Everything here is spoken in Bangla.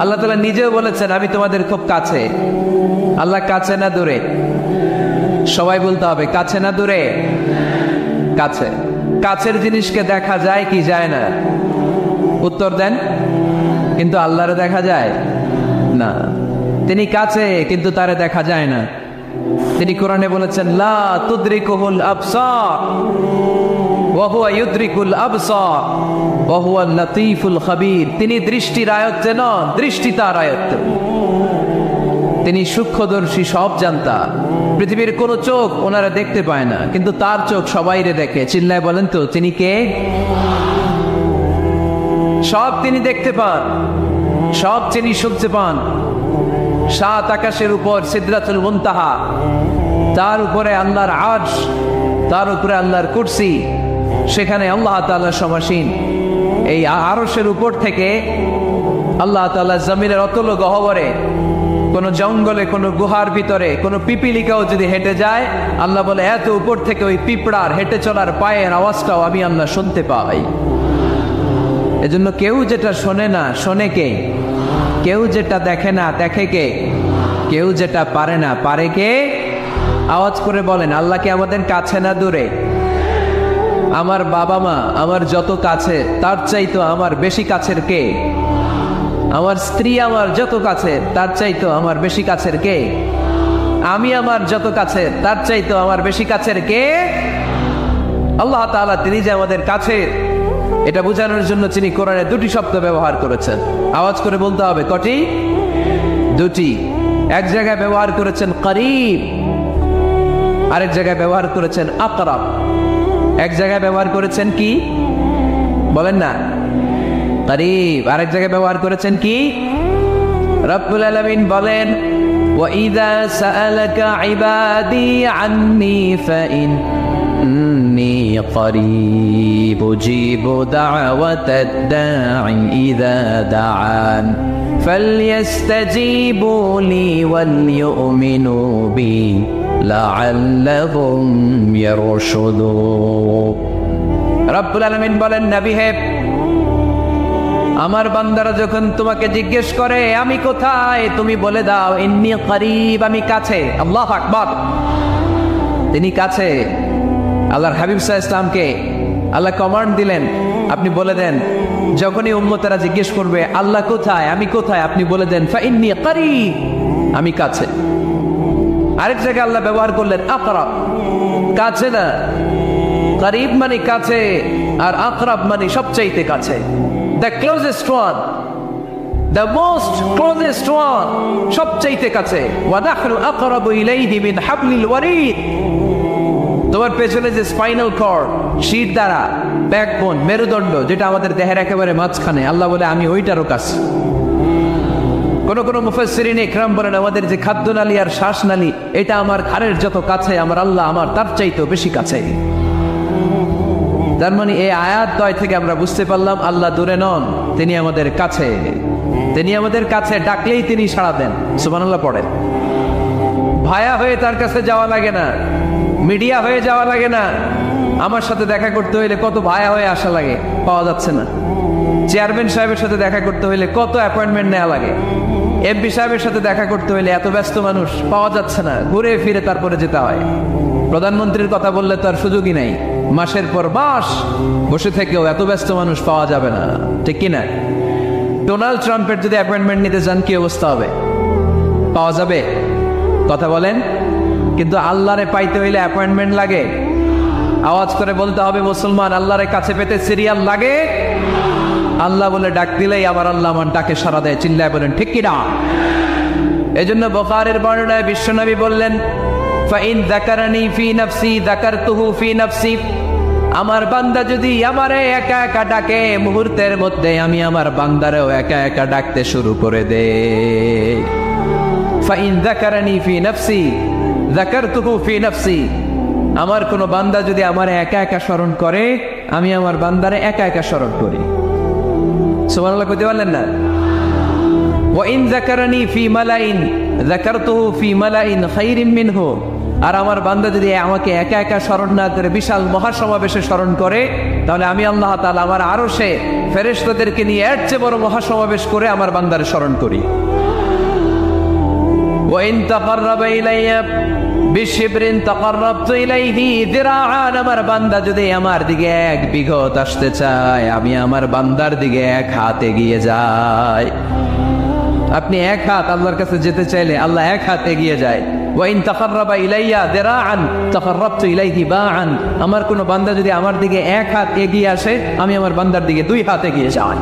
আল্লাহ তাআলা নিজেও বলেছেন আমি তোমাদের খুব কাছে। আল্লাহ কাছে না দূরে? সবাই বলতে হবে কাছে না দূরে? কাছে। কাছের জিনিসকে দেখা যায় কি যায় না? উত্তর দেন। কিন্তু আল্লাহরে দেখা যায় না। তিনি কাছে কিন্তু তারে দেখা যায় না। তিনি কোরআনে বলেছেন লা তুদরিকুহুল আবসার ওয়া হুয়া ইউদরিকুল আবসার ওয়া হুয়াল লাতীফুল খাবীর। তিনি দৃষ্টির আয়ত্তে নন, দৃষ্টি তার আয়ত্তে। তিনি সূক্ষ্মদর্শী, সব জানতা। পৃথিবীর কোন চোখ ওনারা দেখতে পায় না, কিন্তু তার চোখ সবাইরে দেখে। চিল্লায় বলেন তো তিনি কে? সব তিনি দেখতে পান, সব তিনি শুনতে পান। সাত আকাশের উপর সিদরাতুল মুনতাহা, তার উপরে আল্লাহর আরশ, তার উপরে আল্লাহর কুরসি, সেখানে আল্লাহ তাআলা সমাসীন। এই আরশের উপর থেকে আল্লাহ তাআলা জমিনের অতল গহ্বরে কোন জঙ্গলে, কোন গুহার ভিতরে কোন পিপিলিকাও যদি হেঁটে যায়, আল্লাহ বলে এত উপর থেকে ওই পিঁপড়ার হেঁটে চলার পায়ের আওয়াজটাও আমি আল্লাহ শুনতে পাই। এজন্য কেউ যেটা শোনে না শোনে কে? কেউ যেটা দেখে না দেখে কে? কেউ যেটা পারে না পারে কে? আওয়াজ করে বলেন আল্লাহকে আমাদের কাছে না দূরে? আমার বাবা মা আমার যত কাছে, তার চাইতো আমার বেশি কাছের কে? আমার স্ত্রী আমার যত কাছে, তার চাইতো আমার বেশি কাছের কে? আমি আমার যত কাছে, তার চাইতো আমার বেশি কাছের কে? আল্লাহ তাআলা তিনি যে আমাদের কাছের, এটা বোঝানোর জন্য তিনি কোরআনে দুটি শব্দ ব্যবহার করেছেন। আওয়াজ করে বলতে হবে কটি? দুটি। এক জায়গায় ব্যবহার করেছেন করিব, আরেক জায়গায় ব্যবহার করেছেন আকরাব। এক জায়গায় ব্যবহার করেছেন কি বলেন না? করিব। আরেক জায়গায় ব্যবহার করেছেন কি? রব্বুল আলামিন বলেন ওয়াইযা সাআলাকা ইবাদি আন্নী ফাইন্নী করিব উজিবু দাওয়াতাদ দাঈ ইযা দাআন ফালইস্তাজিবু লি ওয়ালইউমিনু বি লাআল্লাহুম ইয়ারশুদুন। রব্বুল আলামিন বলেন নবী হে, আমার বান্দারা যখন তোমাকে জিজ্ঞেস করে আমি কোথায়, তুমি বলে দাও ইন্নী করিব, আমি কাছে। আল্লাহু আকবার। তিনি কাছে। আল্লাহর হাবিব সাল্লাল্লাহু আলাইহি ওয়াসাল্লামকে আল্লাহ কমান্ড দিলেন, আপনি বলে দেন যখনই উম্মতেরা জিজ্ঞেস করবে আল্লাহ কোথায়, আমি কোথায়, আপনি বলে দেন ফাইন্নী করিব, আমি কাছে। আরেক জায়গায় আল্লাহ ব্যবহার করলেন আকরাব, কাছে না। করিব মানে কাছে, আর আকরাব মানে সবচাইতে কাছে। The closest one, the most closest one, সবচাইতে কাছে। وَنَحْنُ أَقْرَبُ إِلَيْهِ مِنْ حَبْلِ الْوَرِيدِ। তোমার পেছনে যে স্পাইনাল কর্ড, শির দ্বারা, ব্যাকবোন, মেরুদণ্ড, যেটা আমাদের দেহের একেবারে মাঝখানে, আল্লাহ বলে আমি ওইটারও কাছে। কোন কোন মুফাসসিরিন ইকরাম বলেন আমাদের যে খাদ্যনালী আর শ্বাসনালী, এটা আমার ঘাড়ের যত কাছে, আমার আল্লাহ আমার তার চাইতেও বেশি কাছে। তার মানে এই আয়াত দ্বয় থেকে আমরা বুঝতে পারলাম আল্লাহ দূরে নন, তিনি আমাদের কাছে। তিনি আমাদের কাছে, ডাকলেই তিনি সাড়া দেন। সুবহানাল্লাহ পড়েন। ভায়া হয়ে তার কাছে যাওয়া লাগে না, মিডিয়া হয়ে যাওয়া লাগে না। আমার সাথে দেখা করতে হইলে কত ভায়া হয়ে আসা লাগে, পাওয়া যাচ্ছে না। চেয়ারম্যান সাহেবের সাথে দেখা করতে হইলে কত অ্যাপয়েন্টমেন্ট নেওয়া লাগে। এমপি সাহেবের সাথে দেখা করতে হইলে এত ব্যস্ত মানুষ, পাওয়া যাচ্ছে না, ঘুরে ফিরে তারপরে যেতে হয়। প্রধানমন্ত্রীর কথা বললে তো আর সুযোগই নাই, মাসের পর মাস বসে থেকেও এত ব্যস্ত মানুষ পাওয়া যাবে না, ঠিক কিনা? ডোনাল্ড ট্রাম্পের যদি অ্যাপয়েন্টমেন্ট নিতে যান কি অবস্থা হবে? পাওয়া যাবে? কথা বলেন। কিন্তু আল্লাহরে পাইতে হইলে অ্যাপয়েন্টমেন্ট লাগে। আওয়াজ করে বলতে হবে মুসলমান, আল্লাহরে কাছে পেতে সিরিয়াল লাগে। আল্লাহ বলে ডাক দিলেই আবার আল্লাহ আমার ডাকে সাড়া দেয়। চিল্লায় বলেন ঠিক কিনা? এজন্য বুখারীর বর্ণনায় বিশ্বনবী বললেন ফাইন যাকারানি ফি নাফসি যাকারতুহু ফি নাফসি। আমার বান্দা যদি আমারে একা একা ডাকে, মুহূর্তের মধ্যে আমি আমার বান্দারেও একা একা ডাকতে শুরু করে দেই। ফাইন যাকারানি ফি নাফসি যাকারতুহু ফি নাফসি। আমার কোন বান্দা যদি আমারে একা একা স্মরণ করে, আমি আমার বান্দারে একা একা স্মরণ করি। সুবহানাল্লাহ কইতে পারলেন না? ওয়া ইন যাকারানি ফি মালাইন যাকারতুহু ফি মালাইন খায়রিন মিনহু। আর আমার বান্দা যদি আমাকে একা একা স্মরণ না করে বিশাল মহাসমাবেশে স্মরণ করে, তাহলে আমি আল্লাহ তাআলা আমার আরশে ফেরেশতাদেরকে নিয়ে এর চেয়ে বড় মহাসমাবেশ করে আমার বান্দারে স্মরণ করি। وإن تقرب إلي بشبر تقربت إليه ذراعا। আমার বান্দা যদি আমার দিকে এক বিঘত আসতে চায়, আমি আমার বান্দার দিকে এক হাত এগিয়ে যাই। আপনি এক হাত আল্লাহর কাছে যেতে চাইলে আল্লাহ এক হাত এগিয়ে যায়। ওয়াইন তাকাররাবা ইলাইয়া দিরাআন তাকাররাবতু ইলাইহি বাআন। আমার কোন বান্দা যদি আমার দিকে এক হাত এগিয়ে আসে, আমি আমার বান্দার দিকে দুই হাত এগিয়ে যাই।